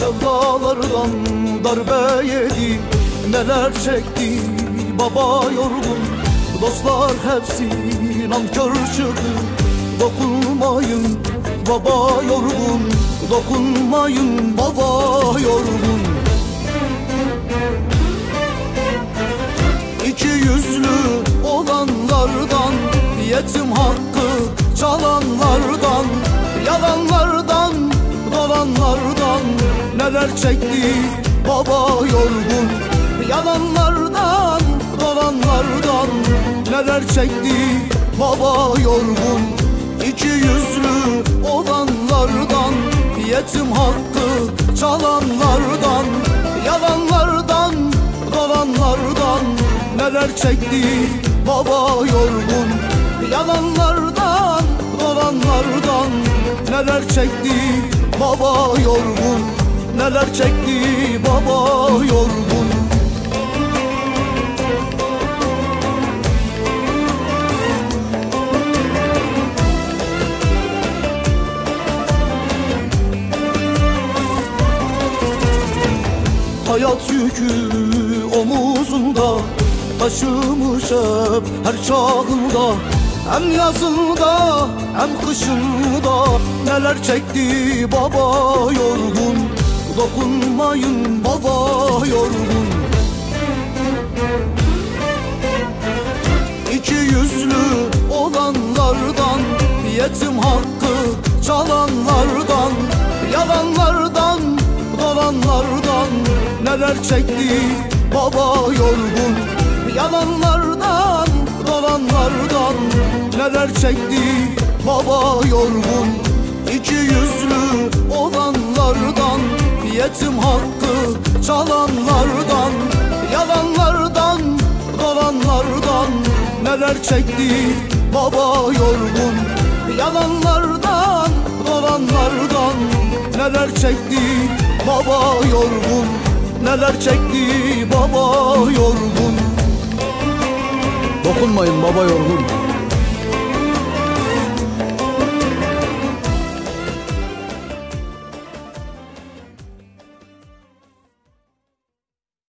sevdalardan darbe yedi, neler çekti baba yorgun. Dostlar hepsi nankör çıktı, dokunmayın baba yorgun, dokunmayın baba yorgun. İki yüzlü olanlardan, yetim hakkı çalanlardan, yalanlardan, dolanlardan neler çekti baba yorgun. Yalanlardan, dolanlardan neler çekti baba yorgun. İki yüzlü olanlardan, yetim hakkı çalanlardan, yalanlardan, dolanlardan neler çekti baba yorgun. Yalanlardan, dolanlardan neler çekti baba yorgun, neler çekti baba yorgun. Hayat yükü omuzunda, taşımış hep her çağında. Hem yazında hem kışında neler çekti baba yorgun, dokunmayın baba yorgun. İki yüzlü olanlardan, yetim hakkı çalanlardan, yalanlardan, dolanlardan neler çekti baba yorgun. Yalanlardan, dolanlardan neler çekti baba yorgun. İki yüzlü olanlardan, yetim hakkı çalanlardan, yalanlardan, dolanlardan neler çekti baba yorgun. Yalanlardan, dolanlardan neler çekti baba yorgun, neler çekti baba yorgun. Dokunmayın baba yorgun.